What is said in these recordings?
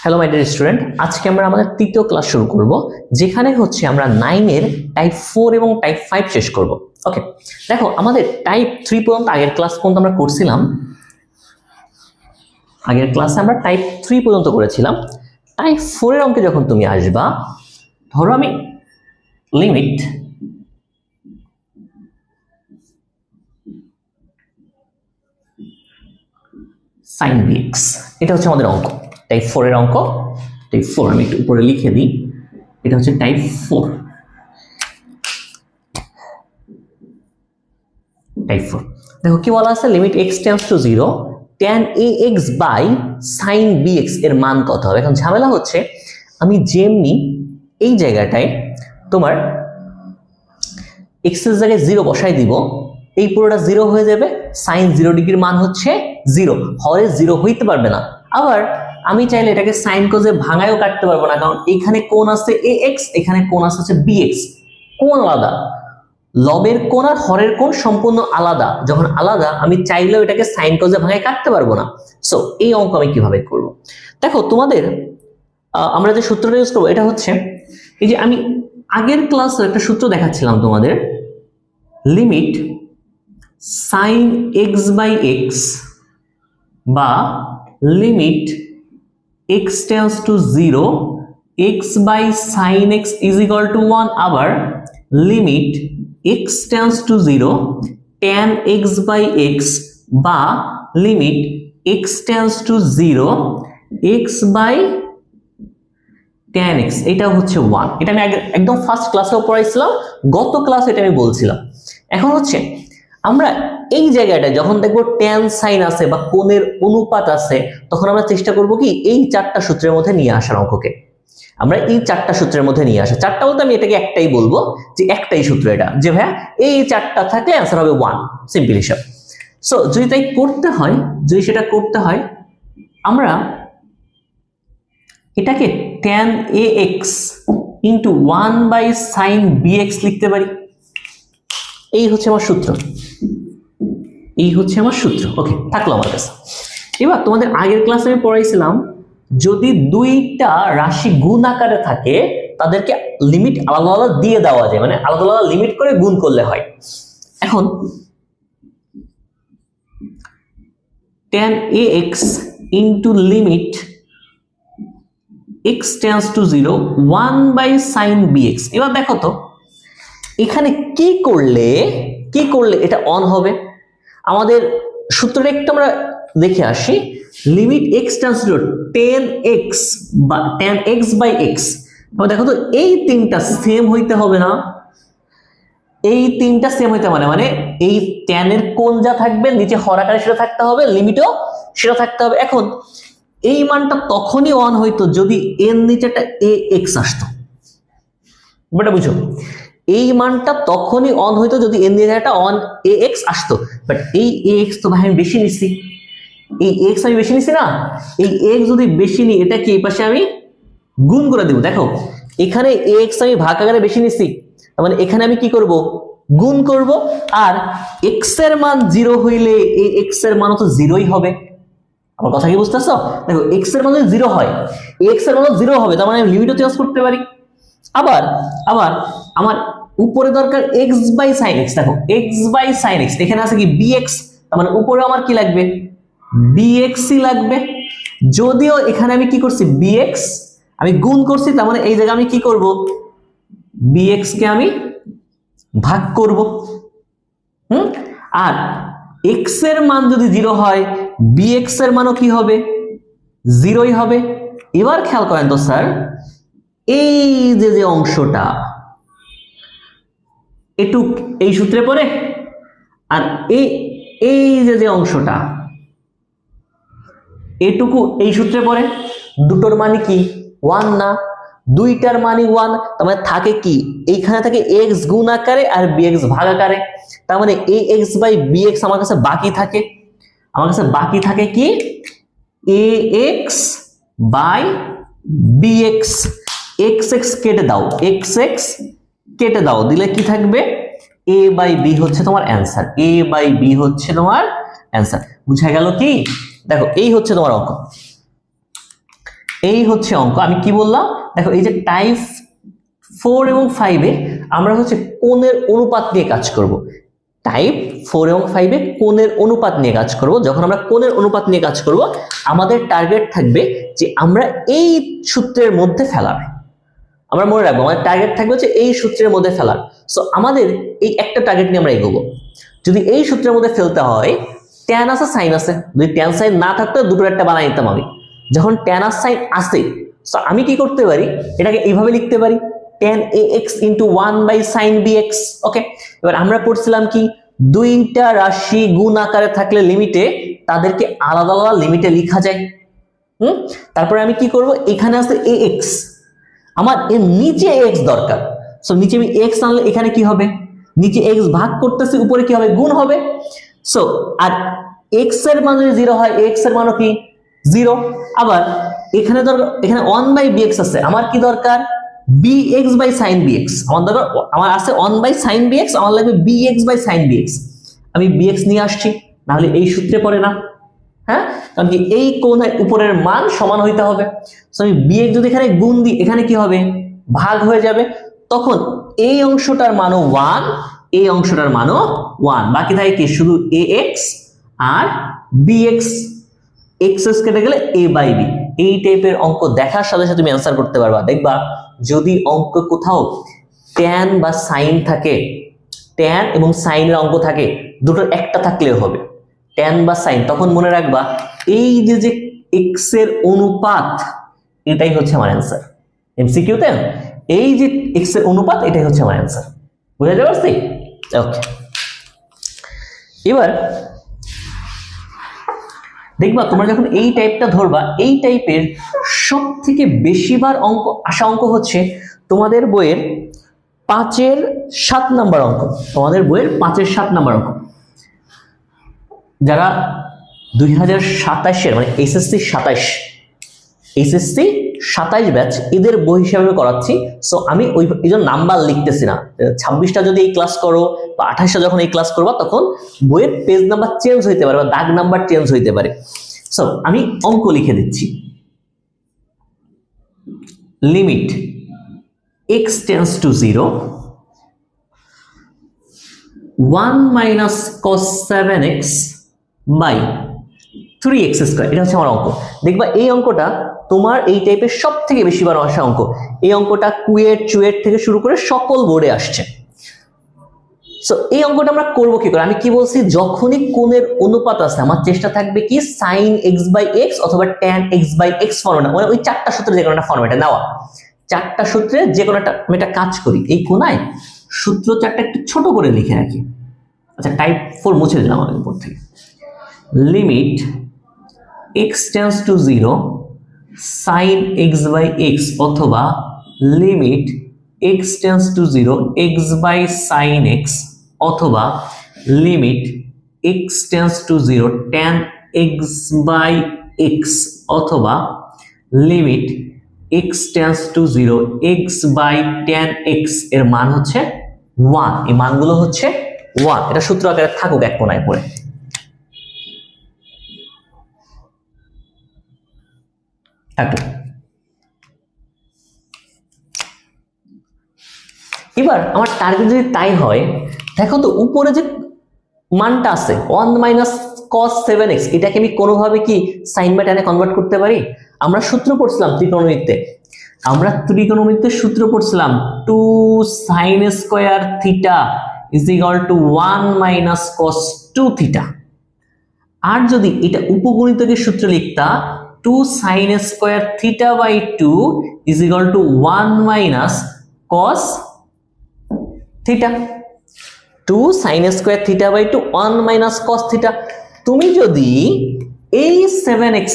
Hello my dear student, আজকে আমরা আমাদের তৃতীয় ক্লাস শুরু করব, যেখানে হচ্ছে আমরা 9 এর টাইপ 4 এবং টাইপ 5 শেষ করব। ওকে, দেখো আমাদের টাইপ 3 পর্যন্ত আগের ক্লাস পর্যন্ত আমরা করছিলাম। আগের ক্লাসে আমরা টাইপ 3 পর্যন্ত করেছিলাম। টাইপ 4 এর অঙ্কে যখন তুমি আসবা, ধরো আমি লিমিট sin bx, এটা হচ্ছে আমাদের অঙ্ক, টাইপ 4 এর অঙ্ক। টাইপ 4 আমি একটু উপরে লিখে দিই, এটা হচ্ছে টাইপ 4। টাইপ 4 দেখো কি বলা আছে, limit x tends to 0 tan ax by sin bx এর মান কত হবে। এখন ঝামেলা হচ্ছে, আমি যেমনি এই জায়গাটায় তোমার x এর জায়গায় 0 বসাই দিব, এই পুরোটা 0 হয়ে যাবে। sin 0 ডিগ্রির মান হচ্ছে 0, হরে 0 হইতে পারবে না। আবার আমি চাইলে এটাকে sin cos এ ভাঙায়ও কাটতে পারবো না, কারণ এখানে কোণ আছে ax, এখানে কোণ আছে bx, কোণ আলাদা। লবের কোণ আর হরের কোণ সম্পূর্ণ আলাদা। যখন আলাদা, আমি চাইলেও এটাকে sin cos এ ভাঙায় কাটতে পারবো না। সো এই অঙ্ক আমি কিভাবে করব? দেখো তোমাদের আমরা যে সূত্রটা ইউজ করবো, এটা হচ্ছে এই যে আমি আগের ক্লাসে একটা সূত্র দেখাচ্ছিলাম তোমাদের, limit sin x by x বা limit x tends to 0 x by sin x is equal to 1, আবার limit x tends to 0 tan x by x বা limit x tends to 0 x by tan x, এটা হচ্ছে 1। এটা আমি একদম first ক্লাসেও পড়াইছিলাম, গত ক্লাসে এটা আমি বলছিলাম। এখন হচ্ছে আমরা এই জায়গাটা যখন দেখবো tan sin আছে বা কোণের অনুপাত আছে, তখন আমরা চেষ্টা করব কি এই চারটা সূত্রের মধ্যে নিয়ে আসার অঙ্ককে। আমরা এই চারটা সূত্রের মধ্যে নিয়ে আসা, চারটা বলতে আমি এটাকে একটাই বলবো, যে একটাই সূত্র এটা, যে ভাইয়া এই চারটা থাকলে অ্যান্সার হবে 1, সিম্পল হিসাব। সো যদি তাই করতে হয়, যদি সেটা করতে হয়, আমরা এটাকে tan ax into 1 by sin bx লিখতে পারি। এই হচ্ছে আমার সূত্র, এই হচ্ছে আমার সূত্র। ওকে, থাকলো আমার কাছে। এবার তোমাদের আগের ক্লাসে আমি পড়াইছিলাম, যদি দুইটা রাশি গুণ আকারে থাকে, তাদেরকে লিমিট আলাদা আলাদা দিয়ে দেওয়া যায়, মানে আলাদা আলাদা লিমিট করে গুণ করলে হয়। এখন tan ax into limit x tends to 0 1 by sin bx। এবার দেখো তো এখানে কি করলে এটা অন হবে। আমাদের সূত্রটা একটু আমরা দেখে আসি। Limit x tends to 0 tan x by x। তবে দেখো তো এই তিনটা সেম হইতে হবে না, এই তিনটা সেম হইতে মানে এই tan এর কোণ যা থাকবে নিচে হর আকারে সেটা থাকতে হবে, লিমিটও সেটা থাকতে হবে। এখন এই মানটা তখনই অন হইতো যদি এর নিচে একটা ax আসতো। বেটা বুঝো, এই মানটা তখনই অন হইতো যদি এর নিচে একটা অন ax আসতো। বাট এই ax তো ভাই আমি বেশি নিছি, এই x আমি বেশি নিছি না, এই x যদি বেশি নিই, এটাকে এই পাশে আমি গুণ করে দেব। দেখো এখানে ax আমি ভাগ আকারে বেশি নিছি, তার মানে এখানে আমি কি করব, গুণ করব। আর x এর মান 0 হইলে এই x এর মানও তো 0ই হবে। আমার কথা কি বুঝতেছো? দেখো x এর মান যদি 0 হয়, x এর মান 0 হবে, তার মানে আমি লিমিটও চেঞ্জ করতে পারি। আবার আমার উপরে দরকার x বাই sin x। দেখো x বাই sin x, এখানে আছে কি bx, তার মানে উপরে আমার কি লাগবে, bx ই লাগবে। যদিও এখানে আমি কি করছি, bx আমি গুণ করছি, তার মানে এই জায়গায় আমি কি করব, bx কে আমি ভাগ করব। আর x এর মান যদি 0 হয়, bx এর মানও কি হবে, 0ই হবে। এবার খেয়াল করেন তো স্যার, এই যে অংশটা এটুক এই সূত্রে পড়ে, আর এই যে অংশটা এটুকু এই সূত্রে পড়ে। দুটোর মানে কি 1 না, দুইটার মানে 1, তার মানে থাকে কি, এইখানে থাকে x গুণ আকারে আর bx ভাগ আকারে। তার মানে ax বাই bx আমার কাছে বাকি থাকে। আমার কাছে বাকি থাকে কি, ax বাই bx। x কেটে দাও, x কেটে দাও, দিলে কি থাকবে, a বাই b হচ্ছে তোমার অ্যান্সার, a বাই b হচ্ছে তোমার অ্যান্সার। বুঝা গেল কি? দেখো এই হচ্ছে তোমার অঙ্ক। এই হচ্ছে অঙ্ক। আমি কি বললাম দেখো, এই যে টাইপ 4 এবং 5 এ আমরা হচ্ছে কোণের অনুপাত নিয়ে কাজ করব। টাইপ 4 এবং 5 এ কোণের অনুপাত নিয়ে কাজ করব। যখন আমরা কোণের অনুপাত নিয়ে কাজ করব, আমাদের টার্গেট থাকবে যে আমরা এই সূত্রের মধ্যে ফেলার। আমরা মনে রাখবো আমাদের টার্গেট থাকবে হচ্ছে এই সূত্রের মধ্যে ফেলার। সো আমাদের এই একটা টার্গেট নিয়ে আমরা এগোবো। যদি এই সূত্রের মধ্যে ফেলতে হয়, ট্যান আছে সাইন আছে, যদি ট্যান সাইন না থাকতো দুটোর একটা বানাই নিতাম আমি। যখন ট্যান আর সাইন আছে, সো আমি কি করতে পারি, এটাকে এইভাবে লিখতে পারি, tan ax into 1 by sin bx। ওকে, এবার আমরা পড়ছিলাম কি, দুইটা রাশি গুণ আকারে থাকলে লিমিটে তাদেরকে আলাদা আলাদা লিমিটে লেখা যায়। তারপরে আমি কি করব, এখানে আছে ax, আমার এর নিচে x দরকার। সো নিচে আমি x আনলে এখানে কি হবে, নিচে x ভাগ করতেছি, উপরে কি হবে, গুণ হবে। সো আর x এর মান যদি 0 হয়, x এর মানও কি 0। আবার এখানে দরকার, এখানে 1 by bx আছে, আমার কি দরকার, bx by sin bx। আমার দরকার, আমার আছে 1 by sin bx, আমার লাগবে bx by sin bx। আমি bx নিয়ে আসছি, না হলে এই সূত্রে পড়ে না। হ্যাঁ, কারণ কি এই কোণের উপরের মান সমান হইতে হবে। সো আমি bx যদি এখানে গুণ দিই, এখানে কি হবে, ভাগ হয়ে যাবে। তখন এই অংশটার মানও 1, এই অংশটার মানও 1, বাকি থাকে কি শুধু ax আর bx। x কেটে গেলে a by b। এই টাইপের অঙ্ক দেখার সাথে সাথে তুমি অ্যান্সার করতে পারবা। দেখবা যদি অঙ্ক কোথাও ট্যান বা সাইন থাকে, ট্যান এবং সাইনের অঙ্ক থাকে, দুটোর একটা থাকলেও হবে, ট্যান বা সাইন, তখন মনে রাখবা এই যে x এর অনুপাত, এটাই হচ্ছে আমার অ্যান্সার। এমসিকিউতে এই যে x এর অনুপাত, এটাই হচ্ছে আমার অ্যান্সার। বুঝতে পারছি? ওকে, এবার দেখবা তোমরা যখন এই টাইপটা ধরবা, এই টাইপের সব থেকে বেশিবার অঙ্ক আসা অঙ্ক হচ্ছে তোমাদের বইয়ের 5-এর 7 নাম্বার অঙ্ক। তোমাদের বইয়ের 5-এর 7 নাম্বার অঙ্ক। যারা 2027-এর মানে এসএসসি 27 ব্যাচ, এদের বই হিসাবে আমি করাচ্ছি। সো আমি ওই এই জন্য নাম্বার লিখতেছি না। 26টা যদি এই ক্লাস করো বা 28টা যখন এই ক্লাস করবা, তখন বইয়ের পেজ নাম্বার চেঞ্জ হইতে পারে বা দাগ নাম্বার চেঞ্জ হইতে পারে। সো আমি অঙ্ক লিখে দিচ্ছি। Limit x tends to 0, 1 minus cos 7x by 3x square। এটা হচ্ছে আমার অঙ্ক। দেখবা এই অঙ্কটা তোমার এই টাইপের সব থেকে বেশিবার আসা অঙ্ক। এই অঙ্কটা কুয়েট চুয়েট থেকে শুরু করে সকল বোর্ডে আসছে। সো এই অঙ্কটা আমরা করব কি করে, আমি কি বলছি, যখনই কোণের অনুপাত আছে, আমার চেষ্টা থাকবে কি sin x by x অথবা tan x by x formula, মানে ওই 4টা সূত্রে যে কোনো একটা ফর্মুলা নেওয়া। 4টা সূত্রে যে কোনো একটা আমি একটা কাজ করি, এই কোণায় সূত্র 4টা একটু ছোট করে লিখে রাখি। আচ্ছা, টাইপ 4 মুছে দিলাম আমাদের উপর থেকে। Limit x tends to 0 sin x by x অথবা limit x tends to 0 x by sin x অথবা limit x tends to 0 tan x by x অথবা limit x tends to 0 x by tan x এর মান হচ্ছে 1। এই মানগুলো হচ্ছে 1। এটা সূত্র আকারে থাকুক এক কোণায় পড়ে। এবার আমার টার্গেট যদি তাই হয়, দেখো তো উপরে যে মানটা আছে 1 minus cos 7x, এটাকে আমি কোনোভাবে কি সাইন বা ট্যানে কনভার্ট করতে পারি? আমরা সূত্র পড়ছিলাম ত্রিকোণমিতিতে, সূত্র পড়ছিলাম 2 sin square theta is equal to 1 minus cos 2 theta। আর যদি এটা উপগণিতকের সূত্র লিখতা, 2 sin square theta by 2 is equal to 1 minus cos theta। 2 sin square theta by 2 1 minus cos theta। তুমি যদি এই 7x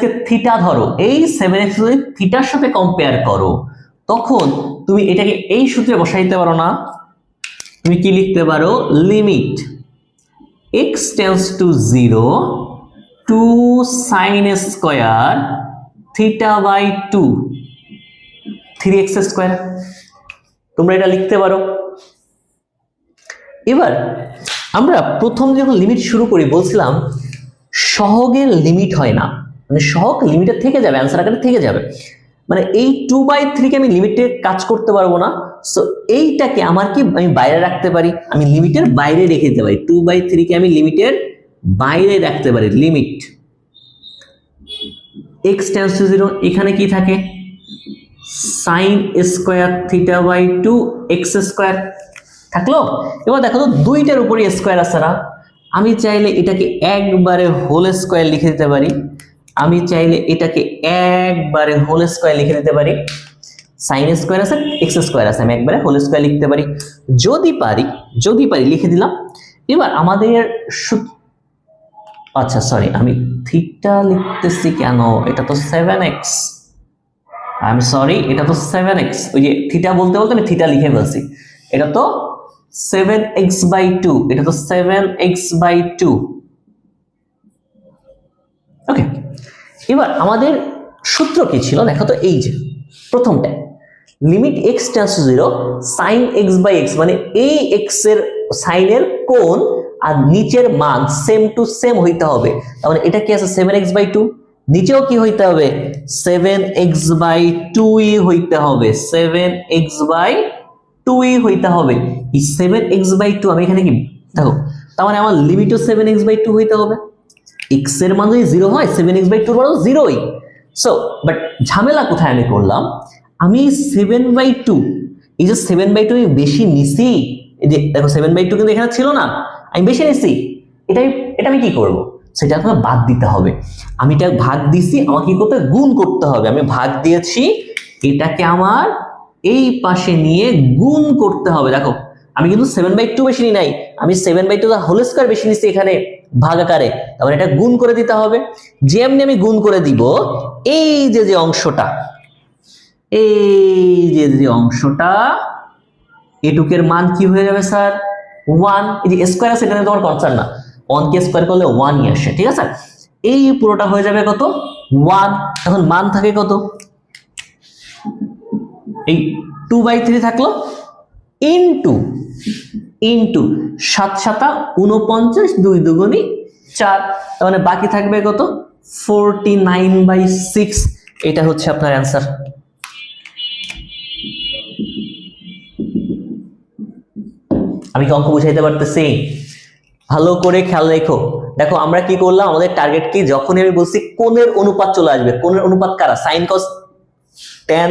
কে থিটা ধরো, এই 7x যদি থিটার সাথে কম্পেয়ার করো, তখন তুমি এটাকে এই সূত্রে বসাইতে পারো না? তুমি কি লিখতে পারো, limit x tends to 0 2 sin square theta by 2 3x square। তোমরা এটা লিখতে পারো। এবার আমরা প্রথম যখন লিমিট শুরু করি বলছিলাম সহগের লিমিট হয় না, মানে সহগ লিমিটে থেকে যাবে, অ্যান্সার আকারে থেকে যাবে। মানে এই 2/3 কে আমি লিমিটে কাজ করতে পারবো না, সো এইটাকে আমার কি আমি বাইরে রাখতে পারি, আমি লিমিটের বাইরে রেখে দিতে পারি। 2/3 কে আমি লিমিটের বাইরে রাখতে পারি। লিমিট x টেন্ডস টু 0, এখানে কি থাকে sin square theta by 2 x square থাকলো। এবার দেখো তো দুইটার উপরে স্কয়ার আছে না, আমি চাইলে এটাকে একবারে হোল স্কয়ার লিখে দিতে পারি, আমি চাইলে এটাকে একবারে হোল স্কয়ার লিখে দিতে পারি। sin স্কয়ার আছে, x স্কয়ার আছে, আমি একবারে হোল স্কয়ার লিখতে পারি। যদি পারি লিখে দিলাম। এবার আমাদের আচ্ছা সরি, আমি থিটা লিখতেছি কেন, এটা তো 7x, আই এম সরি, এটা তো 7x, ওই যে থিটা বলতে বলতে আমি থিটা লিখে ফেলছি। এটা তো 7x/2, এটা তো 7x/2। ওকে, এবার আমাদের সূত্র কি ছিল দেখো তো, এই যে প্রথমটা limit x tends to 0 sin x/x, মানে এই x এর সাইনের কোণ আর নিচের মান সেম টু সেম হইতে হবে। তার মানে এটা কি আছে 7x/2, নিচেও কি হইতে হবে 7x/2 হইতে হবে, 7x/2 হইতে হবে। এই 7x/2 আমি এখানে কি দেখো, তার মানে আমার লিমিটও 7x/2 হইতে হবে। x এর মান যদি 0 হয় 7x/2 এর মান 0ই। সো বাট ঝামেলা কোথায় আমি করলাম, আমি 7/2, এই যে 7/2 আমি বেশি নিছি, এই যে দেখো 7/2 কিন্তু এখানে ছিল না, আমি বেশি নিছি, এটা আমি কি করব, সেটা আমাকে বাদ দিতে হবে। আমি এটা ভাগ দিছি, আমাকে কি করতে গুণ করতে হবে। আমি ভাগ দিয়েছি, এটাকে আমার এই পাশে নিয়ে গুণ করতে হবে। দেখো আমি কিন্তু 7/2 বেশি নিই নাই, আমি 7/2 দা হোল স্কয়ার বেশি নিছি এখানে ভাগ আকারে, তাহলে এটা গুণ করে দিতে হবে। যেমনি আমি গুণ করে দিব, এই যে অংশটা, এই যে অংশটা, এটুকের মান কি হয়ে যাবে স্যার 1। এই যে স্কয়ার আছে এখানে তোমার কনসার্ন না, 1 কে স্কয়ার করলে 1ই আসে, ঠিক আছে। এই পুরোটা হয়ে যাবে কত 1, এখন মান থাকে কত, এই 2/3 থাকলো ইনটু 7 7 49, 2 2 4, তার মানে বাকি থাকবে কত 49/6। এটা হচ্ছে আপনার অ্যান্সার। আমি কি অঙ্ক বুঝাইতে পারতেছি? ভালো করে খেয়াল রেখো। দেখো আমরা কি করলাম, আমাদের টার্গেট কি, যখনই আমি বলছি কোণের অনুপাত চলে আসবে, কোণের অনুপাত কারা, sine cos tan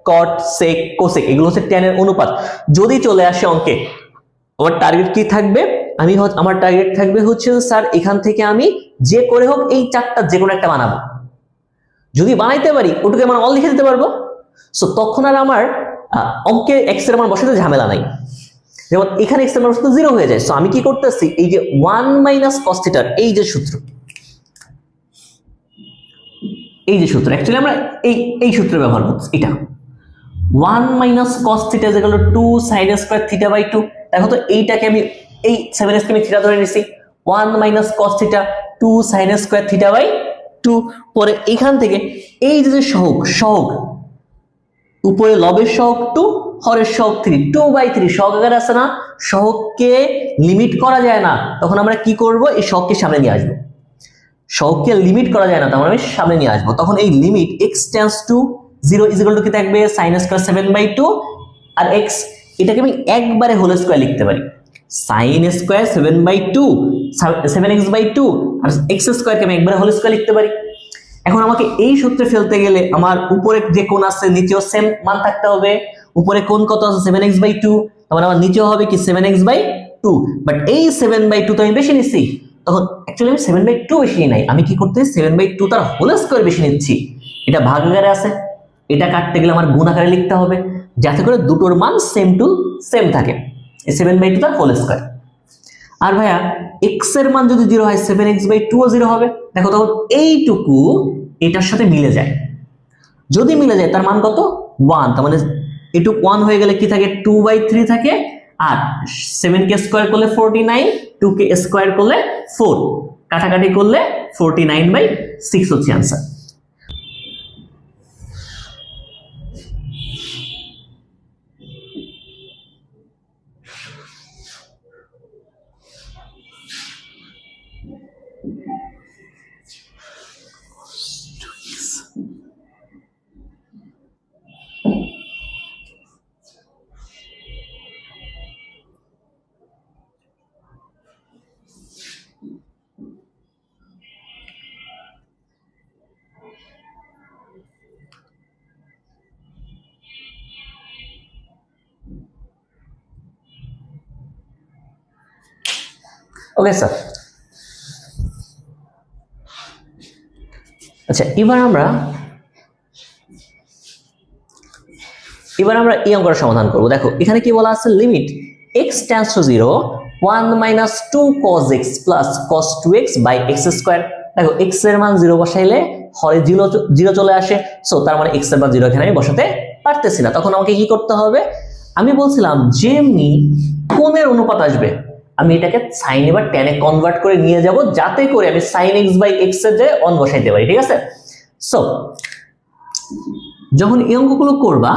cot sec cosec, এগুলো হচ্ছে ট্যানের অনুপাত। যদি চলে আসে অঙ্কে, আমার টার্গেট কি থাকবে, আমার টার্গেট থাকবে হচ্ছে স্যার এখান থেকে আমি যে করে হোক এই চারটা যে কোনো একটা বানাবো। যদি বানাইতে পারি ওটুকে আমার অল লিখে দিতে পারবো। সো তখন আর আমার অঙ্কে এক্স এর মান বসাতে ঝামেলা নাই। যেমন এখানে x এর মান 0 হয়ে যায়, সো আমি কি করতেছি, এই যে 1 - cos θ, এই যে সূত্র, অ্যাকচুয়ালি আমরা এই সূত্র ব্যবহার করছি, এটা 1 - cos θ = 2 sin স্কয়ার θ/2। দেখো তো এইটাকে আমি এই 7s কে আমি থিটা ধরে নিছি, 1 - cos θ 2 sin স্কয়ার θ/2। পরে এখান থেকে এই যে সহগ উপরে লবের সহগ 2, হরের সহগ 3, 2/3 সহগ আকারে আছে না, সহগকে লিমিট করা যায় না, তখন আমরা কি করব, এই সহগকে সামনে নিয়ে আসবো। সহগকে লিমিট করা যায় না, তখন আমি সামনে নিয়ে আসবো। তখন এই লিমিট x টেন্ডস টু 0 = কি থাকবে sin স্কয়ার 7/2, আর x এটাকে আমি একবারে হোল স্কয়ার লিখতে পারি, sin স্কয়ার 7/2 7x/2, আর x স্কয়ারকে আমি একবারে হোল স্কয়ার লিখতে পারি। এখন আমাকে এই সূত্রে ফেলতে গেলে আমার উপরে যে কোণ আছে নিচেও সেম মান থাকতে হবে। উপরে কোণ কত আছে 7x/2, তাহলে আমার নিচেও হবে কি 7x/2, বাট এই 7/2 তো আমি বেশি নিচ্ছি, তখন অ্যাকচুয়ালি আমি 7/2 বেশি নিই নাই, আমি কি করতেছি 7/2 তার হোল স্কয়ার বেশি নিচ্ছি। এটা ভাগ আকারে আছে, এটা কাটতে গেলে আমার গুণ আকারে লিখতে হবে, যাতে করে দুটোর মান সেম টু সেম থাকে। এই 7/2 তার হোল স্কয়ার। আর ভাইয়া x এর মান যদি 0 হয় 7x/2 ও 0 হবে। দেখো তখন এইটুকু এটার সাথে মিলে যায়, যদি মিলে যায় তার মান কত 1, তার মানে এটুক 1 হয়ে গেলে কি থাকে 2/3 থাকে, আর 7 কে স্কয়ার করলে 49, 2 কে স্কয়ার করলে 4, কাটাকাটি করলে 49/6 হচ্ছে आंसर। Okay sir. আচ্ছা, এবার আমরা এই অঙ্কটা সমাধান করব। দেখো এখানে কি বলা আছে, limit x tends to 0 1 minus 2 cos x plus cos 2x by x square. দেখো x এর মান 0 বসাইলে হরে 0 চলে আসে, সো তার মানে x এর মান 0 এখানে আমি বসাতে পারতেছি না। তখন আমাকে কি করতে হবে, আমি বলছিলাম যেমনি কোণের অনুপাত আসবে আমি এটাকে sin এবার tan এ কনভার্ট করে নিয়ে যাব, যাতে করে আমি sin x বাই x এর জায়গায় 1 বসাইতে পারি। ঠিক আছে, সো যখন এই অঙ্কগুলো করবা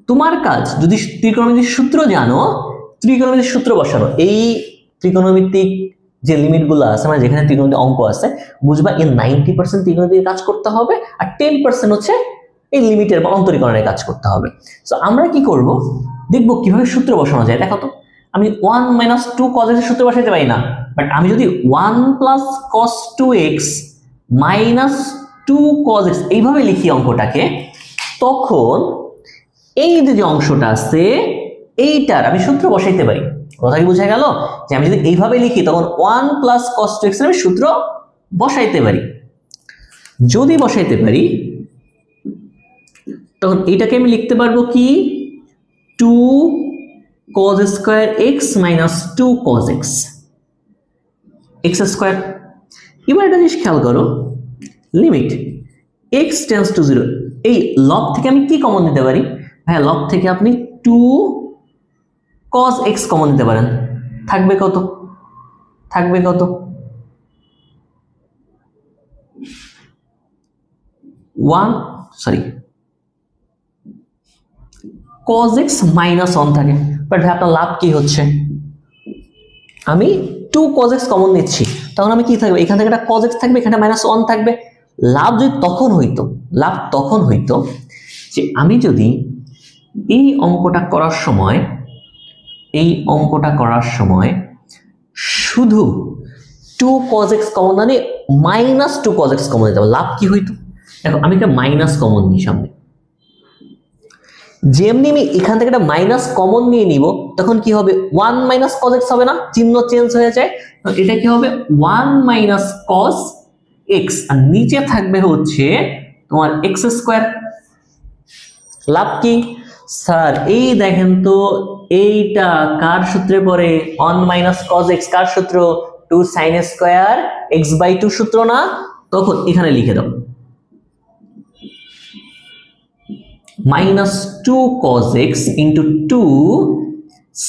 তোমার কাজ, যদি ত্রিকোণমিতিক সূত্র জানো, ত্রিকোণমিতিক সূত্র বসানো। এই ত্রিকোণমিতিক যে লিমিটগুলো আছে, মানে যেখানে ত্রিকোণমিতিক অঙ্ক আছে, বুঝবা এই 90% ত্রিকোণমিতিক কাজ করতে হবে আর 10% হচ্ছে এই লিমিটের বা অন্তরীকরণের কাজ করতে হবে। সো আমরা কি করব, দেখব কিভাবে সূত্র বসানো যায়। দেখো তো, আমি 1 মাইনাস 2 cos x এর সূত্র বসাইতে পারি না, বাট আমি যদি 1 plus cos 2x minus 2 cos x এইভাবে লিখি অঙ্কটাকে, তখন এই যে অংশটা আছে এইটার আমি সূত্র বসাইতে পারি। কথা কি বোঝা গেল, যে আমি যদি এইভাবে লিখি তখন 1 প্লাস cos 2x এর আমি সূত্র বসাইতে পারি। যদি বসাইতে পারি তখন এইটাকে আমি লিখতে পারবো কি 2 cos square x minus 2 cos x x square. এবার একটা জিনিস খেয়াল করো, লিমিট x টেন্ডস টু 0, এই লব থেকে আমি কি কমন নিতে পারি? হ্যাঁ, লব থেকে আপনি 2 cos x কমন নিতে পারেন। থাকবে কত? 1 cos x মাইনাস 1 থাকে। বাট ভাই আপনার লাভ কি হচ্ছে, আমি 2 cos x কমন নিচ্ছি, তখন আমি কি থাকবে, এখান থেকে একটা cos x থাকবে, এখানে মাইনাস 1 থাকবে। লাভ তখন হইতো যে আমি যদি এই অঙ্কটা করার সময় শুধু 2 cos x কমন না নিয়ে মাইনাস 2 cos x কমন নিতে হবে। লাভ কি হইতো, দেখো আমি একটা মাইনাস কমন নিই সামনে, যেমনি আমি এখান থেকে একটা মাইনাস কমন নিয়ে নিব, তখন কি হবে 1 মাইনাস cos x হবে না, চিহ্ন চেঞ্জ হয়ে যায়। এটা কি হবে 1 মাইনাস cos x, আর নিচে থাকবে হচ্ছে তোমার x স্কয়ার। লাভ কি স্যার, এই দেখেন তো এইটা কার সূত্রে পড়ে, 1 মাইনাস cos x কার সূত্র, 2 sin স্কয়ার x বাই 2 সূত্র না? তখন এখানে লিখে দাও minus 2 cos x into 2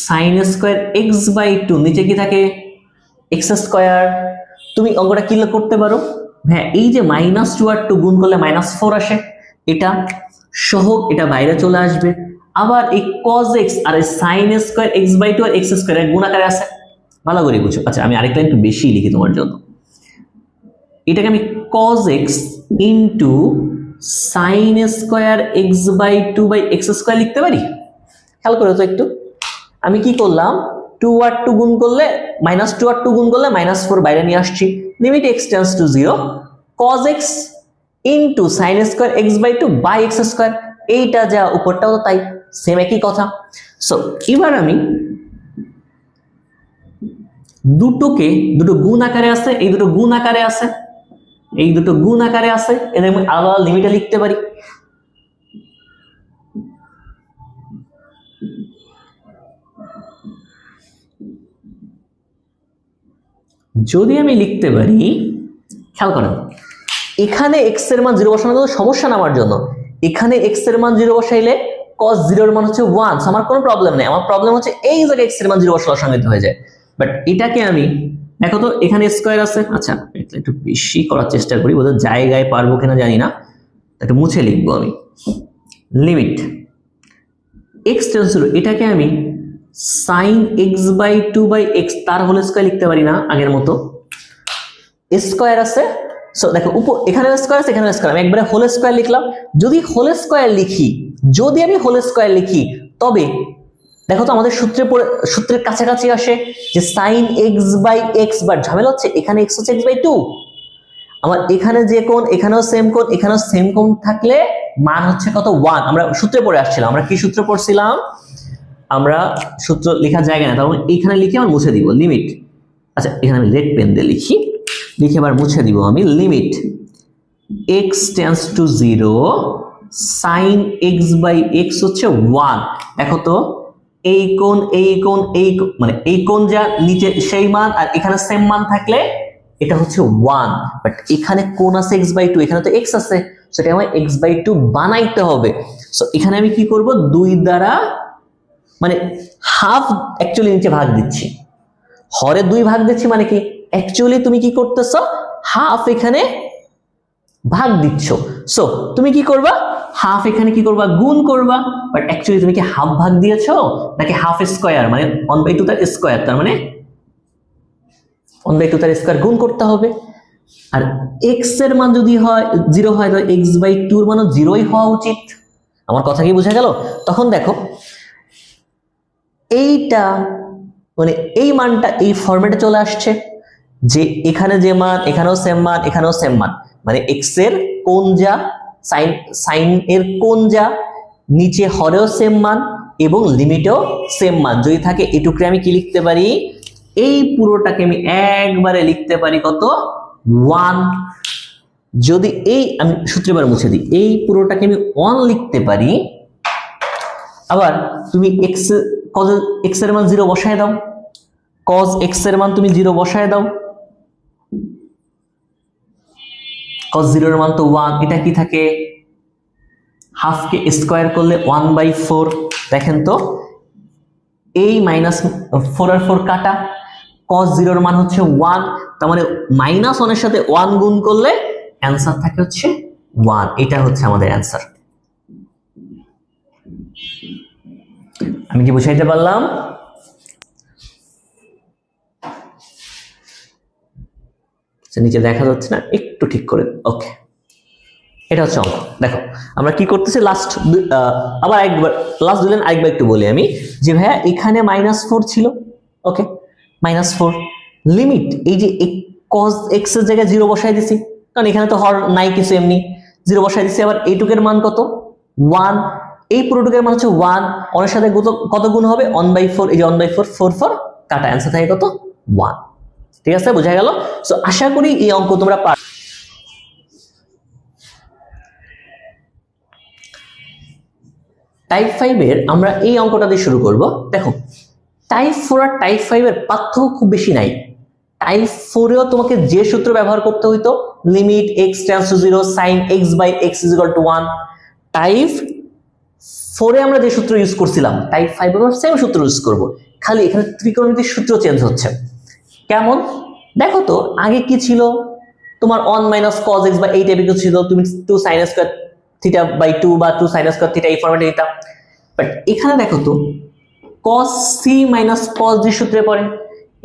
sin square x by 2, নিচে কি থাকে x স্কয়ার। তুমি অঙ্কটা কি করতে পারো, হ্যাঁ এই যে মাইনাস 2 আর 2 গুণ করলে মাইনাস 4 আসে, এটা সহ এটা বাইরে চলে আসবে। আবার এই cos x আর sin স্কয়ার x বাই 2 আর x স্কয়ার এর গুণ আকারে আছে, ভালো করে বুঝো। আচ্ছা আমি আরেকটা একটু বেশি লিখি তোমার জন্য, এটাকে আমি cos x into sin square x by 2 by x square লিখতে পারি। খেয়াল করো তো একটু, আমি কি করলাম, 2 আর 2 গুণ করলে মাইনাস 2 আর 2 গুণ করলে মাইনাস 4 বাইরে নিয়ে আসছি। Limit x tends to 0 cos x into sin square x by 2 by x square, এইটা যা উপরটাও তো তাই, সেম একই কথা। সো এবার আমি দুটো গুণ আকারে আছে, এই দুটো গুণ আকারে আছে, এদের আমি আলাদা লিমিটে লিখতে পারি। যদি আমি লিখতে পারি, খেয়াল করেন এখানে x এর মান 0 বসানো কোনো সমস্যা না আমার জন্য, এখানে x এর মান 0 বসাইলে cos 0 এর মান হচ্ছে 1, আমার কোনো প্রবলেম নেই। আমার প্রবলেম হচ্ছে এই জায়গায় x এর মান 0 বসানোর সঙ্গে হয়ে যায়। বাট এটাকে আমি দেখো তো এখানে স্কয়ার আছে, আচ্ছা একটু বেশি করার চেষ্টা করি, বোধহয় জায়গায় পারবো কিনা জানি না, একটু মুছে লিখবো আমি। লিমিট x টেন্ডস টু 0, এটাকে আমি sin x by 2 by x তার হোল স্কয়ার লিখতে পারি না, আগের মতো স্কয়ার আছে। সো দেখো এখানে স্কয়ার আছে, এখানে স্কয়ার, আমি একবারে হোল স্কয়ার লিখলাম। যদি আমি হোল স্কয়ার লিখি তবে দেখো তো আমাদের সূত্রের কাছাকাছি আসে যে sin x by x, but ঝামেলা হচ্ছে এখানে x হচ্ছে x বাই 2, আমার এখানে যে কোণ এখানেও সেম কোণ, এখানেও সেম কোণ থাকলে মান হচ্ছে কত 1। আমরা সূত্রে পড়ে আসছিলাম, আমরা কি সূত্র পড়ছিলাম, আমরা সূত্র লেখার জায়গা না, তখন এইখানে লিখে আমরা মুছে দিব। লিমিট আচ্ছা এখানে আমি রেড পেন দিয়ে লিখি, লিখে এবার মুছে দিব আমি। Limit x tends to 0 sin x by x হচ্ছে 1। দেখো তো এই কোণ মানে এই কোণ যা নিচে সেই মান, আর এখানে সেম মান থাকলে এটা হচ্ছে 1, বাট এখানে কোণ আছে x/2, এখানে তো x আছে, সেটা আমায় x/2 বানাইতে হবে। সো এখানে আমি কি করব, 2 দ্বারা মানে হাফ অ্যাকচুয়ালি নিচে ভাগ দিচ্ছি, হরে 2 ভাগ দিচ্ছি, মানে কি অ্যাকচুয়ালি তুমি কি করতেছো, হাফ এখানে ভাগ দিচ্ছ। সো তুমি কি করবা, হাফ এখানে কি করবা, গুণ করবা, বাট অ্যাকচুয়ালি তুমি কি হাফ ভাগ দিয়েছো নাকি হাফ স্কয়ার, মানে 1/2 তার স্কয়ার, তার মানে 1/2 তার স্কয়ার গুণ করতে হবে। আর x এর মান যদি হয় 0 হয়, তো x/2 এর মানও 0ই হওয়া উচিত। আমার কথা কি বোঝা গেল? তখন দেখো এইটা মানে এই মানটা এই ফরম্যাটে চলে আসছে, যে এখানে যে মান এখানেও সেম মান, এখানেও সেম মান, মানে x এর কোণ যা সাইন এর কোণ যা নিচে হরেও সেম মান এবং লিমিটেও সেম মান যদি থাকে, এটুকুরে আমি কি লিখতে পারি, এই পুরোটাকে আমি একবারে লিখতে পারি কত, 1। যদি এই আমি সূত্রবার মুছে দিই, এই পুরোটাকে আমি 1 লিখতে পারি। আবার তুমি cos x এর মান 0 বসায় দাও, cos x এর মান তুমি 0 বসায় দাও, cos 0 এর মান তো 1, এটা কি থাকে, হাফ কে স্কয়ার করলে 1/4। দেখেন তো এই -4 আর 4 কাটা, cos 0 এর মান হচ্ছে 1, তার মানে -1 এর সাথে 1 গুণ করলে অ্যানসার থাকে হচ্ছে 1। এটা হচ্ছে আমাদের অ্যানসার। আমি কি বুঝাইতে পারলাম? নিচে দেখা যাচ্ছে না, একটু ঠিক করে, ওকে। এটা হচ্ছে অঙ্ক। দেখো আমরা কি করতেছি, আবার একবার লাস্ট দুই লাইন আরেকবার একটু বলি আমি, যে ভাইয়া এখানে -4 ছিল, ওকে, -4 লিমিট এই যে cos x এর জায়গায় 0 বসাই দিছি, কারণ এখানে তো হর নাই কিছু, এমনি 0 বসাই দিছি। আবার এইটুকের মান কত, 1, এই পুরোটুকের মান হচ্ছে 1, অনেক সাথে কত গুণ হবে, 1/4, এই যে 1/4 4 কাটা, অ্যান্সার থাকে কত, 1। ঠিক আছে, বোঝা গেল? সো আশা করি এই অঙ্ক তোমরা টাইপ 5 এর আমরা এই অঙ্কটা দিয়ে শুরু করব। দেখো টাইপ 4 আর টাইপ 5 এর পার্থক্য খুব বেশি নাই। টাইপ 4 এও তোমাকে যে সূত্র ব্যবহার করতে হইতো, limit x tends to 0 sin x by x = 1, type 4 এ আমরা যে সূত্র ইউজ করছিলাম, টাইপ 5 এ আমরা সেম সূত্র ইউজ করব, খালি এখানে ত্রিকোণমিতির সূত্র চেঞ্জ হচ্ছে। কেমন দেখো তো, আগে কি ছিল তোমার 1 - cos x বা এই টাইপের কিছু ছিল, তুমি 2 sin স্কয়ার থিটা বাই 2 বা 2 sin স্কয়ার থিটা এই ফরম্যাটে দিতাম। বাট এখানে দেখো তো cos c - cos d সূত্রে পড়ে,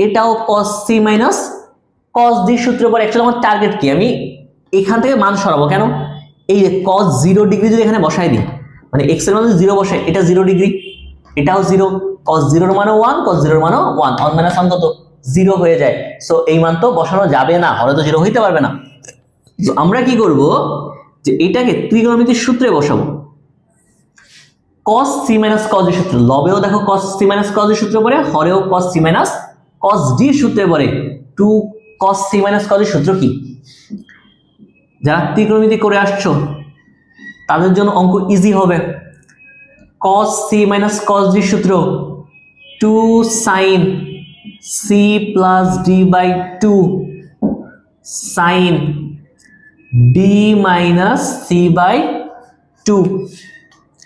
এটাও cos c - cos d সূত্রে পড়ে। অ্যাকচুয়ালি আমার টার্গেট কি, আমি এখান থেকে মান সরাবো, কেন এই যে cos 0 ডিগ্রি যদি এখানে বসাই দিই, মানে x এর মান যদি 0 বসাই, এটা 0 ডিগ্রি, এটাও 0, cos 0 এর মানও 1, cos 0 এর মানও 1, 1 - 1 কত, 0 হয়ে যায়। সো এই মান তো বসানো যাবে না, হরে তো 0 হইতে পারবে না। তো আমরা কি করব, যে এটাকে ত্রিকোণমিতির সূত্রে বসাবো, cos c - cos d সূত্র, লবেও দেখো cos c - cos d সূত্র পড়ে, হরেও cos c - cos d সূত্রে পড়ে। 2 cos c - cos d সূত্র কি, যারা ত্রিকোণমিতি করে আসছো তাদের জন্য অঙ্ক ইজি হবে। cos c - cos d সূত্র 2 sin c + d/2 sin d - c/2,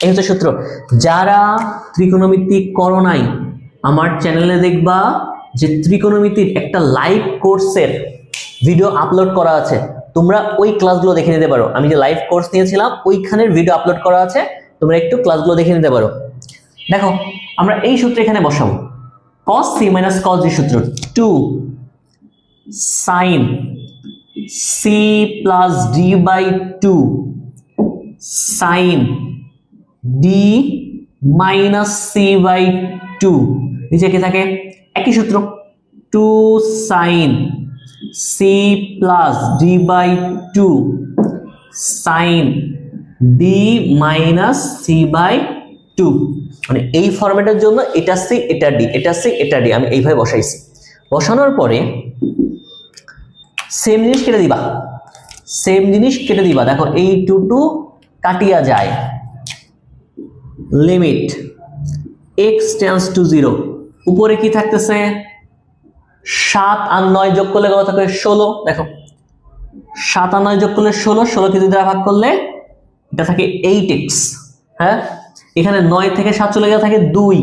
এই হচ্ছে সূত্র। যারা ত্রিকোণমিতি করো নাই, আমার চ্যানেলে দেখবা যে ত্রিকোণমিতির একটা লাইভ কোর্সের ভিডিও আপলোড করা আছে, তোমরা ওই ক্লাসগুলো দেখে নিতে পারো। আমি যে লাইভ কোর্স নিয়েছিলাম ওইখানের ভিডিও আপলোড করা আছে, তোমরা একটু ক্লাসগুলো দেখে নিতে পারো। দেখো আমরা এই সূত্র এখানে বসাবো, cos c - cos d সূত্র 2 sin c + d/2 sin d - c/2, নিচে কি থাকে, একই সূত্র 2 sin c + d/2 sin d - c/2, মানে এই ফরম্যাটের জন্য এটা c এটা d, এটা c এটা d, আমি এইভাবে বসাইছি। বসানোর পরে সেম জিনিস কেটে দিবা, সেম জিনিস কেটে দিবা। দেখো এই 2 কাটিয়া যায়, লিমিট x টেন্ডস টু 0, উপরে কি থাকতেছে 7 আর 9 যোগ করলে কত থাকে 16। দেখো 7 আর 9 যোগ করলে 16, 16 কে 2 দ্বারা ভাগ করলে এটা থাকে 8x। হ্যাঁ, এখানে 9 থেকে 7 চলে গেলে থাকে 2,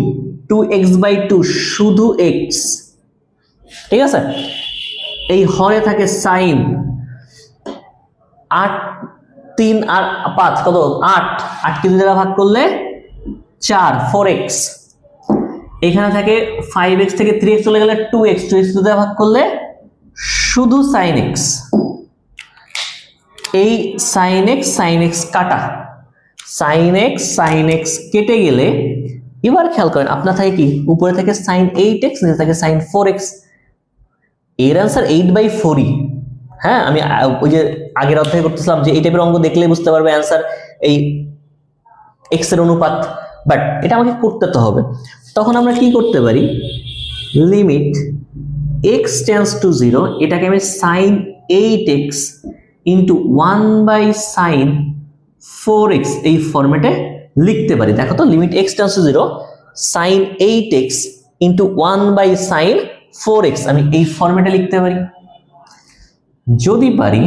2x/2 শুধু x, ঠিক আছে। এই হরে থাকে সাইন 8, 3 আর 5 কত 8, 8 কে 2 দ্বারা ভাগ করলে 4, 4x। এখানে থাকে 5x থেকে 3x চলে গেলে 2x, 2x দ্বারা ভাগ করলে শুধু sin x। এই sin x কাটা, sin x কেটে গেলে এবার খেয়াল করেন আপনার থাকে কি উপরে থেকে sin 8x, নিচে থাকে sin 4x। এর आंसर 8/4। হ্যাঁ, আমি ওই যে আগের অধ্যায়ে করতেছিলাম যে এই টাইপের অঙ্ক দেখলে বুঝতে পারবে आंसर এই x এর অনুপাত, বাট এটা আমাকে করতে তো হবে। তখন আমরা কি করতে পারি, লিমিট x টেন্ডস টু 0, এটাকে আমি sin 8x into 1/sin 4x এই ফরম্যাটে লিখতে পারি। দেখো তো limit x tends to 0 sin 8x into 1/sin 4x আমি এই ফরম্যাটে লিখতে পারি। যদি পারি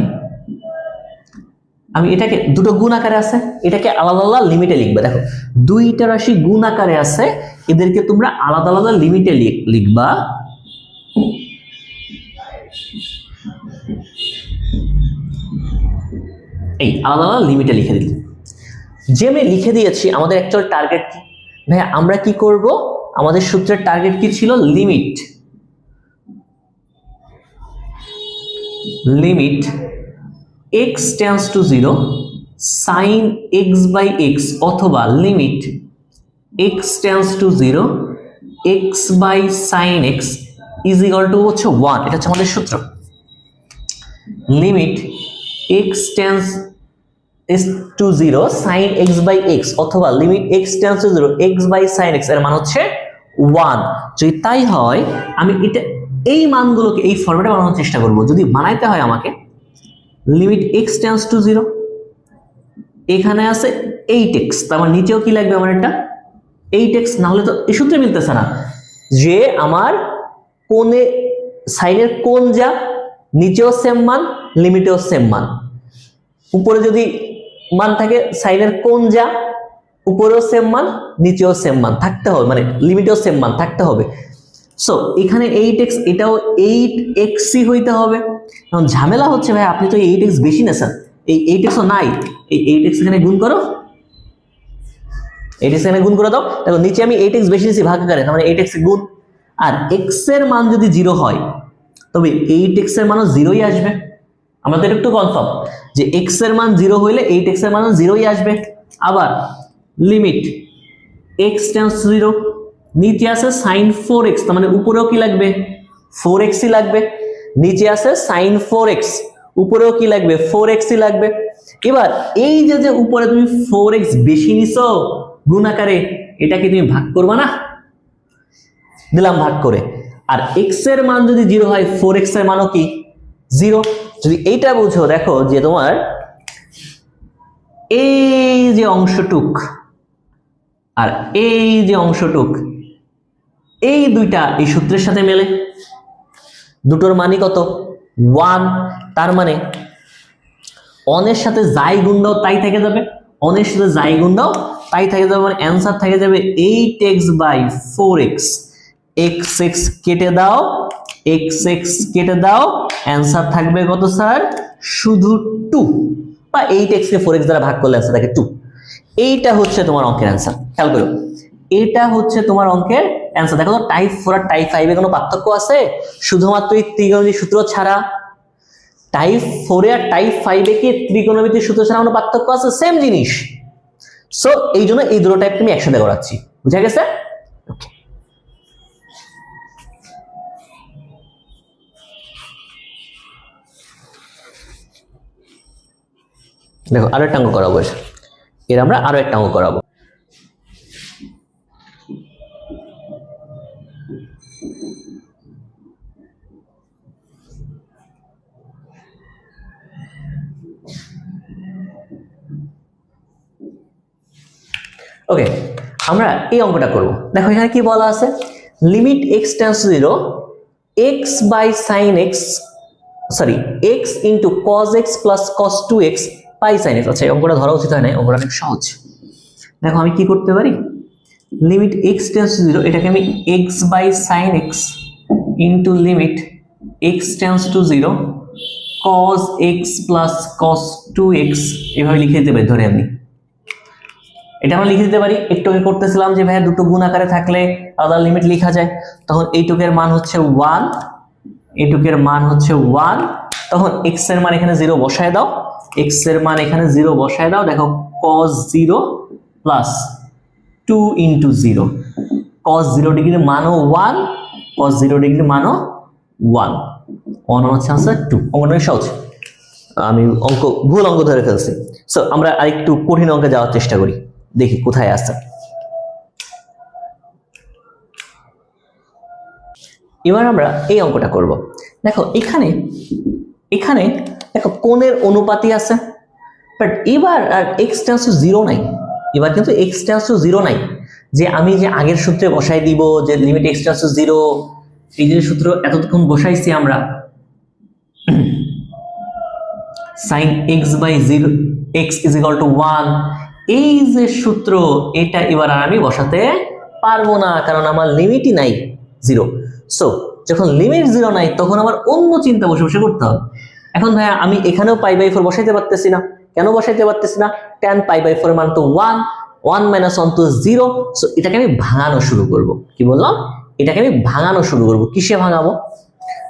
আমি এটাকে দুটো গুণ আকারে আছে, এটাকে আলাদা আলাদা লিমিটে লিখবে। দেখো দুইটা রাশি গুণ আকারে আছে, এদেরকে তোমরা আলাদা আলাদা লিমিটে লিখবা। এই আলাদা আলাদা লিমিটে লিখে দিল। যে আমি লিখে দিয়েছি আমাদের অ্যাকচুয়াল টার্গেট কি ভাই, আমরা কি করব, আমাদের সূত্রের টার্গেট কি ছিল, limit x tends to 0 sin x/x অথবা limit x tends to 0 x/sin x is equal two হচ্ছে 1। এটা হচ্ছে আমাদের সূত্র। Limit x tends to 0 sin x/x অথবা limit x tends to 0 x/sin x এর মান হচ্ছে 1। যদি তাই হয় আমি এটা এই মানগুলোকে এই ফরম্যাটে বানানোর চেষ্টা করব। যদি বানাইতে হয় আমাকে লিমিট x টেন্ডস টু 0, এখানে আছে 8x, তার মানে নিচেও কি লাগবে আমার এটা 8x, না হলে তো এই সূত্রে মিলতেছে না যে আমার কোণে সাইনের কোণ যা নিচেও সেম মান লিমিটেও সেম মান, উপরে যদি মান থাকে সাইনের কোণ যা উপরেও সেম মান নিচেও সেম মান থাকতে হবে, মানে লিমিটেও সেম মান থাকতে হবে। সো এখানে 8x এটাও 8xই হইতে হবে। এখন ঝামেলা হচ্ছে ভাই আপনি তো 8x বেশি নেছেন, এই 8x ও নাই, এই 8x এখানে গুণ করো, 8x এখানে গুণ করে দাও। দেখো নিচে আমি 8x বেশি নিয়েছি ভাগ আকারে, তার মানে 8x গুণ, আর x এর মান যদি 0 হয় তবে 8x এর মানও 0ই আসবে। আমরা তো একটু কনফার্ম যে x এর মান 0 হইলে 8x এর মানও 0ই আসবে। আবার লিমিট x টেন্ডস টু 0, নিচে আছে sin 4x, তার মানে উপরেও কি লাগবে 4xই লাগবে, নিচে আছে sin 4x উপরেও কি লাগবে 4xই লাগবে। এবার এই যে উপরে তুমি 4x বেশি নিছো গুণ আকারে, এটাকে তুমি ভাগ করবা না, দিলাম ভাগ করে। আর x এর মান যদি 0 হয় 4x এর মানও কি 0। যদি এইটা বুঝো দেখো যে তোমার এই যে অংশটুক আর এই যে অংশটুক এই দুইটা এই সূত্রের সাথে মেলে, দুটোর মানই কত 1। তার মানে অনের সাথে যাই গুণ দাও তাই থেকে যাবে, অনের সাথে যাই গুণ দাও তাই থেকে যাবে, মানে অ্যান্সার থেকে যাবে 8x/4x। x কেটে দাও, x কেটে দাও, অ্যান্সার থাকবে কত স্যার, শুধু 2, বা 8x কে 4x দ্বারা ভাগ করলে অ্যান্সার থাকে 2। এইটা হচ্ছে তোমার অঙ্কের অ্যান্সার। খেয়াল করো, এটা হচ্ছে তোমার অঙ্কের অ্যান্সার। দেখো তো টাইপ 4 আর টাইপ 5 এ কোনো পার্থক্য আছে? শুধুমাত্র এই ত্রিকোণমিতির সূত্র ছাড়া। টাইপ 4 এ আর টাইপ 5 এ কি ত্রিকোণমিতির সূত্র ছাড়া কোনো পার্থক্য আছে? সেম জিনিস। সো এই জন্য এই দুটো টাইপ আমি একসাথে করাচ্ছি, বুঝা গেছে? ওকে, দেখো আরো একটা অঙ্ক করাবো, এর আমরা আরো একটা অঙ্ক করাবো। ওকে, আমরা এই অঙ্কটা করব। দেখো এখানে কি বলা আছে, limit x tends to 0 x by sin x sorry x into cos x plus cos 2x by sin x। আচ্ছা এই অঙ্কটা ধরা উচিত হয় না, অঙ্কটা অনেক সহজ। দেখো আমি কি করতে পারি, লিমিট x টেন্ডস টু 0 এটাকে আমি x by sin x into limit x tends to 0 cos x plus cos 2x এভাবে লিখে দিতে পারি। ধরে আমি এটা আমরা লিখে দিতে পারি। একটু আগে করতেছিলাম যে ভাই দুটো গুণ আকারে থাকলে আলাদা লিমিট লেখা যায়, তখন এইটুকের মান হচ্ছে 1, এইটুকের মান হচ্ছে 1, তখন x এর মান এখানে 0 বসায় দাও, x এর মান এখানে 0 বসায় দাও। দেখো cos 0 প্লাস 2 ইন্টু 0, cos 0 ডিগ্রির মানও 1, cos 0 ডিগ্রির মানও 1, 1 হচ্ছে আনসার 2। অঙ্কটা সহজ, আমি ভুল অঙ্ক ধরে ফেলছি। সো আমরা আরেকটু কঠিন অঙ্কে যাওয়ার চেষ্টা করি, দেখি কোথায় আছে। এবার আমরা এই অঙ্কটা করব। দেখো এখানে এখানে দেখো কোণের অনুপাতই আছে, বাট এবার আর x টেন্ডস টু 0 নাই। এবার কিন্তু x টেন্ডস টু 0 নাই, যে আমি যে আগের সূত্রে বসাই দিব যে লিমিট x টেন্ডস টু 0, এই যে সূত্র এতক্ষণ বসাইছি আমরা sin x by 0 x is equal to 1, এই যে সূত্র এটা এবার আর আমি বসাতে পারবো না, কারণ আমার লিমিটই নাই 0। সো যখন লিমিট 0 নাই তখন আমার অন্য চিন্তা বসে বসে করতে হবে। এখন ভাইয়া আমি এখানেও π/4 বসাইতে পারতেছি না, কেন বসাইতে পারতেছি না, tan π/4 এর মান তো 1, 1 - 1 তো 0। সো এটাকে আমি ভাঙানো শুরু করব। কি বললাম, এটাকে আমি ভাঙানো শুরু করব। কিসে ভাঙাবো,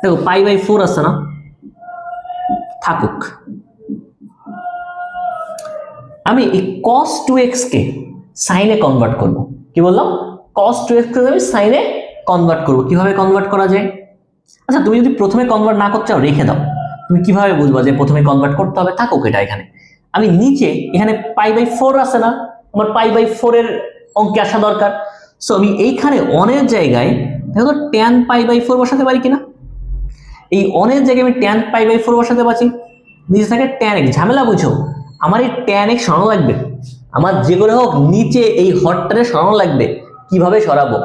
দেখো π/4 আছে না, থাকুক। আমি এই cos 2x কে সাইনে কনভার্ট করব। কি বললাম, cos 2x কে আমি সাইনে কনভার্ট করব। কিভাবে কনভার্ট করা যায়? আচ্ছা তুমি যদি প্রথমে কনভার্ট না করতে চাও রেখে দাও, তুমি কিভাবে বুঝবা যে প্রথমে কনভার্ট করতে হবে? থাকুক এটা এখানে। আমি নিচে এখানে π/4 আছে না, আমার π/4 এর অঙ্কে আসা দরকার। সো আমি এইখানে অনেক জায়গায় দেখো tan π/4 বসাতে পারি কিনা, এই অনেক জায়গায় আমি tan π/4 বসাতে পারছি। নিচে থাকে tan x, ঝামেলা বুঝো, আমার এই tan x সরানো লাগবে, আমার যে করে হোক নিচে এই হরটারে সরানো লাগবে। কিভাবে সরাবো?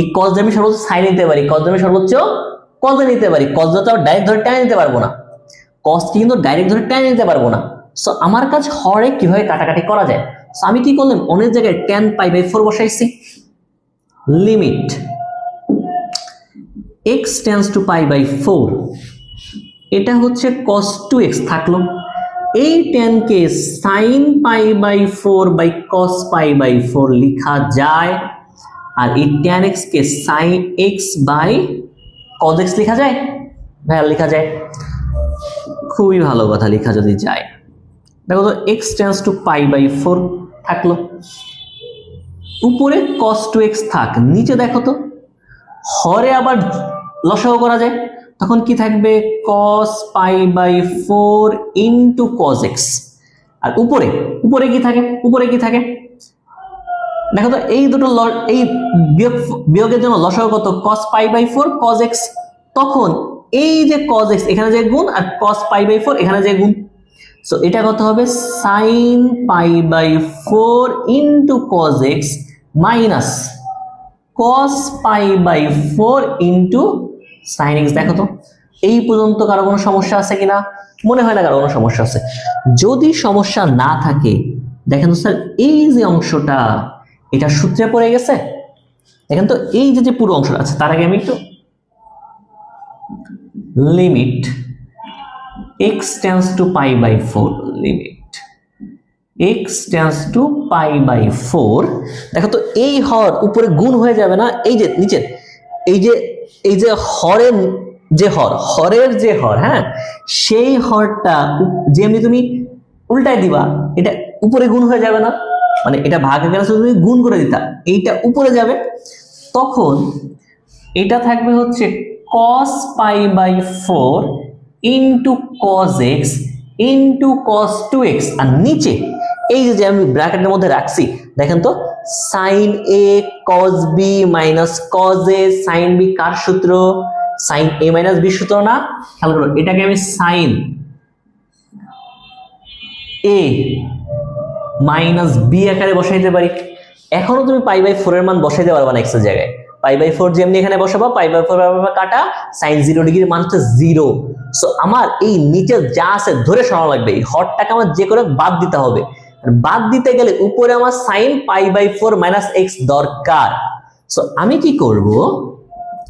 এই cos আমি সর্বোচ্চ sin নিতে পারি, cos আমি সর্বোচ্চ cos নিতে পারি, cos তো ডাইরেক্ট ধরে tan নিতে পারবো না, cos কিন্তু ডাইরেক্ট ধরে tan নিতে পারবো না। সো আমার কাছে হরে কিভাবে কাটাকাটি করা যায়। সো আমি কি করলাম, অনেক জায়গায় tan π/4 বসাইছি, লিমিট x টেন্ডস টু π/4, এটা হচ্ছে cos 2x থাকলো। এই tan কে sin π/4 বাই cos π/4 লেখা যায়, আর এই tan x কে sin x বাই cos x লেখা যায়। ভাইয়া লেখা যায়, খুবই ভালো কথা, লেখা যদি যায়। দেখো তো x টেন্ডস টু π/4 থাকলো, উপরে cos 2x থাক, নিচে দেখো তো হরে আবার লসাগু করা যায়, তখন কি থাকবে, cos π/4 ইন্টু cos x। আর উপরে উপরে কি থাকে, উপরে কি থাকে দেখো তো, এই দুটো এই বিয়োগের জন্য লসাগু কত, cos π/4 cos x, তখন এই যে cos x এখানে যে গুণ আর cos π/4 এখানে যে গুণ। সো এটা কত হবে, sin π/4 into cos x minus cos π/4 into sin x। দেখো তো এই পর্যন্ত কারো কোনো সমস্যা আছে কিনা? মনে হয় না কারো কোনো সমস্যা আছে। যদি সমস্যা না থাকে দেখেন তো স্যার, এই যে অংশটা এটা সূত্রে পড়ে গেছে, দেখেন তো এই যে পুরো অংশটা আছে। তার আগে আমি একটু limit x tends to π/4, limit x tends to π/4। দেখো তো এই হর উপরে গুণ হয়ে যাবে না, এই যে নিচে এই যে হরের যে হরের যে হর, হ্যাঁ সেই হরটা যেমনি তুমি উল্টাই দিবা এটা উপরে গুণ হয়ে যাবে না, মানে এটা ভাগে গেলে তুমি গুণ করে দিতা, এইটা উপরে যাবে, তখন এটা থাকবে হচ্ছে cos π/4 into cos x into cos 2x। আর নিচে এই যে আমি ব্র্যাকেটের মধ্যে রাখছি দেখেন তো, sin a cos b minus cos a sin b কার সূত্র, sin a মাইনাস b সূত্র না? খেয়াল করো, এটাকে আমি sin a মাইনাস b আকারে বসাইতে পারি। এখনো তুমি π/4 এর মান বসাইতে পারবা না x এর জায়গায়। π/4 যেমনি এখানে বসাবো, π/4 কাটা, sin 0 ডিগ্রির মান হচ্ছে 0। সো আমার এই নিচে যা আছে ধরে সরানো লাগবে, এই হরটাকে আমার যে করে বাদ দিতে হবে। বাদ দিতে গেলে উপরে আমার sin π/4 - x দরকার। সো আমি কি করব,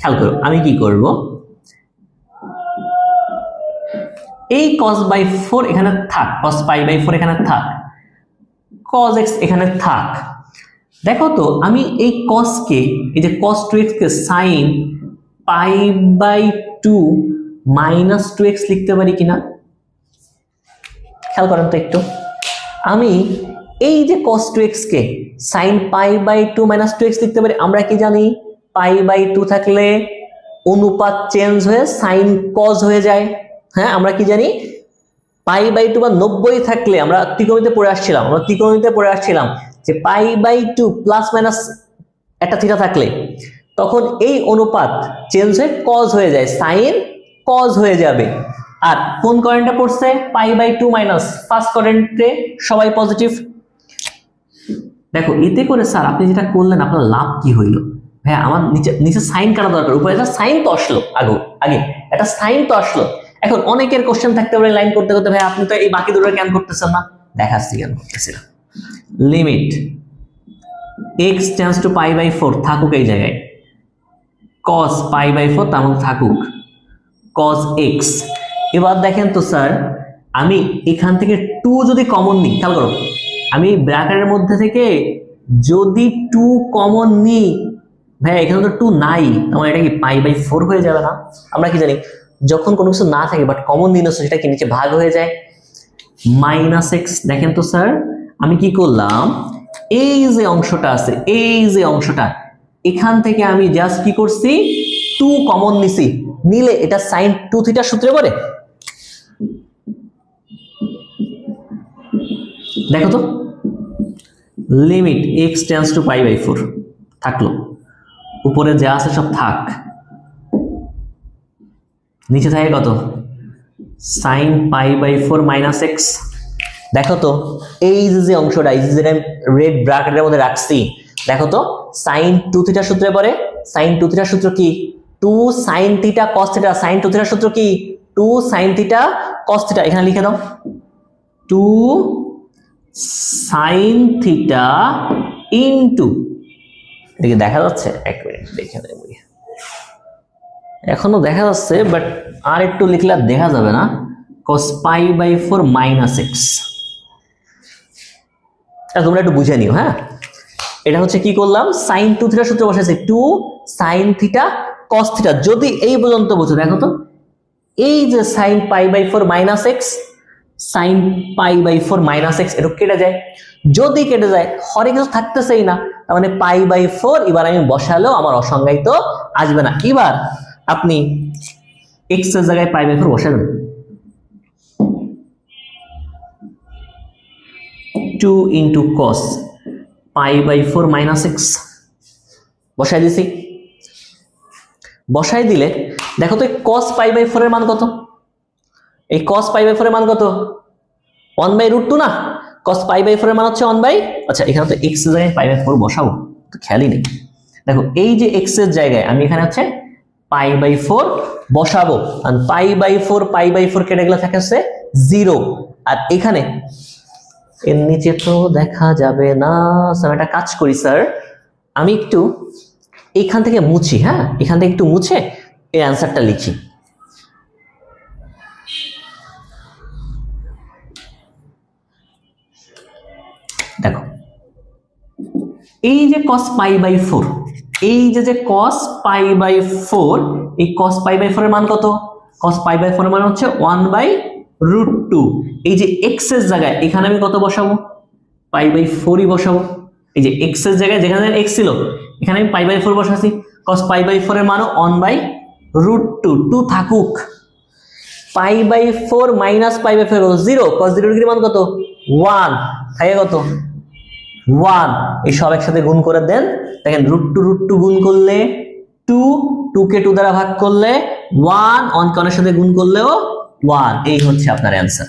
খেয়াল করো আমি কি করব, এই cos/4 এখানে থাক, cos π/4 এখানে থাক, cos x এখানে থাক। দেখো তো আমি এই cos কে, এই যে cos 2x কে sin π/2 - 2x লিখতে পারি কিনা খেয়াল করেন তো একটু। আমি এই যে cos 2x কে sin π/2 - 2x লিখতে পারি। আমরা কি জানি π/2 থাকলে অনুপাত চেঞ্জ হয়ে sin cos হয়ে যায়। হ্যাঁ, আমরা কি জানি π/2 বা 90 থাকলে, আমরা ত্রিকোণমিতিতে পড়ে আসছিলাম যে π/2 প্লাস মাইনাস একটা থিটা থাকলে তখন এই অনুপাত চেঞ্জ হয়ে cos হয়ে যায়, sin cos হয়ে যাবে। আর কোন কোয়াড্রেন্টে পড়ছে π/2 মাইনাস, ফার্স্ট কোয়াড্রেন্টে সবাই পজিটিভ। দেখো এতে করে স্যার আপনি যেটা করলেন আপনার লাভ কি হইল? ভাই আমার নিচে সাইন কাটা দরকার, উপরে একটা সাইন তো আসলো, আগে একটা সাইন তো আসলো। এখন অনেকের কোশ্চেন থাকতে পারে লাইন করতে করতে, ভাই আপনি তো এই বাকি দুটো কেন করতেছেন না? দেখাচ্ছি কেন করতেছি না। লিমিট x টেন্ডস টু π/4 থাকুক এই জায়গায়, cos π/4 তার মধ্যে থাকুক cos x। এবার দেখেন তো স্যার, আমি এখান থেকে 2 যদি কমন নিই, খেয়াল করো আমি ব্র্যাকেটের মধ্যে থেকে যদি 2 কমন নিই, ভাই এখানে তো 2 নাই, আমার এটা কি π/4 হয়ে যাবে না? আমরা কি জানি যখন কোনো কিছু না থাকে বাট কমন নিয়ে আসছে সেটা কি নিচে ভাগ হয়ে যায়, -x। দেখেন তো স্যার আমি কি করলাম, এই যে অংশটা আছে, এই যে অংশটা, এখান থেকে আমি জাস্ট কি করছি 2 কমন নিছি, নিলে এটা sin 2 থিটা সূত্রে পড়ে। দেখো তো লিমিট x টেন্ডস টু π/4 থাকলো, উপরে যা আছে সব থাক, নিচে থাকে কত sin π/4 - x। দেখো তো এই যে অংশটা, এই যে রেড ব্র্যাকেটের মধ্যে রাখছি, দেখো তো sin 2 থিটা সূত্রে পড়ে। sin 2 থিটা সূত্র কি 2 sin theta cos theta. sin 2 theta সূত্র কি 2 sin থিটা cos থিটা। এখানে লিখে দাও 2 sin থিটা ইনটু, এদিকে দেখা যাচ্ছে, এক মিনিট দেখে নেব, এখনো দেখা যাচ্ছে বাট আর একটু লিখলে দেখা যাবে না, cos π/4 - x। তোমরা একটু বুঝে নিও। হ্যাঁ, এটা হচ্ছে কি করলাম, sin 2 থিটা সূত্র বসাইছি 2 sin থিটা cos থিটা। যদি এই পর্যন্ত বুঝো, দেখো তো এই যে sin π/4 - x, sin π/4 - x এটা কেটে যায়। যদি কেটে যায় হরে কিছু থাকতেছেই না, তার মানে π/4 এবার আমি বসালেও আমার অসংজ্ঞায়িত আসবে না। এবার আপনি x এর জায়গায় π/4 বসাই দেন, 2 ইন্টু cos π/4 - x বসাই দিছি। বসাই দিলে দেখো তো cos π/4 এর মান কত, এই cos π/4 এর মান কত 1/√2 না, cos π/4 এর মান হচ্ছে 1/, আচ্ছা এখানে তো x এর জায়গায় π/4 বসাবো, তো খেয়ালই নেই। দেখো এই যে x এর জায়গায় আমি এখানে হচ্ছে π/4 বসাবো, আর π/4 কেটে গেলে থাকে হচ্ছে 0। আর এখানে এর নিচে তো দেখা যাবে না, স্যার একটা কাজ করি স্যার, আমি একটু এইখান থেকে মুছি। হ্যাঁ, এখান থেকে একটু মুছে এই অ্যান্সারটা লিখি। দেখো এই যে cos π/4, এই যে cos π/4, এই cos π/4 এর মান কত, cos π/4 এর মান হচ্ছে 1/√2। এই যে x এর জায়গায় এখানে আমি কত বসাবো, π/4ই বসাবো। এই যে x এর জায়গায় যেখানে x ছিল এখানে আমি π/4 বসাচ্ছি, cos π/4 এর মান 1/√2, 2 থাকুক। π/4 মাইনাস π/4 0, cos 0 ডিগ্রি মান কত 1, থাকে কত 1। এই সব একসাথে গুণ করে দেন, দেখেন √2 গুণ করলে 2, 2 কে 2 দ্বারা ভাগ করলে 1, 1 কে 1 এর সাথে গুণ করলেও 1। এই হচ্ছে আপনার অ্যান্সার।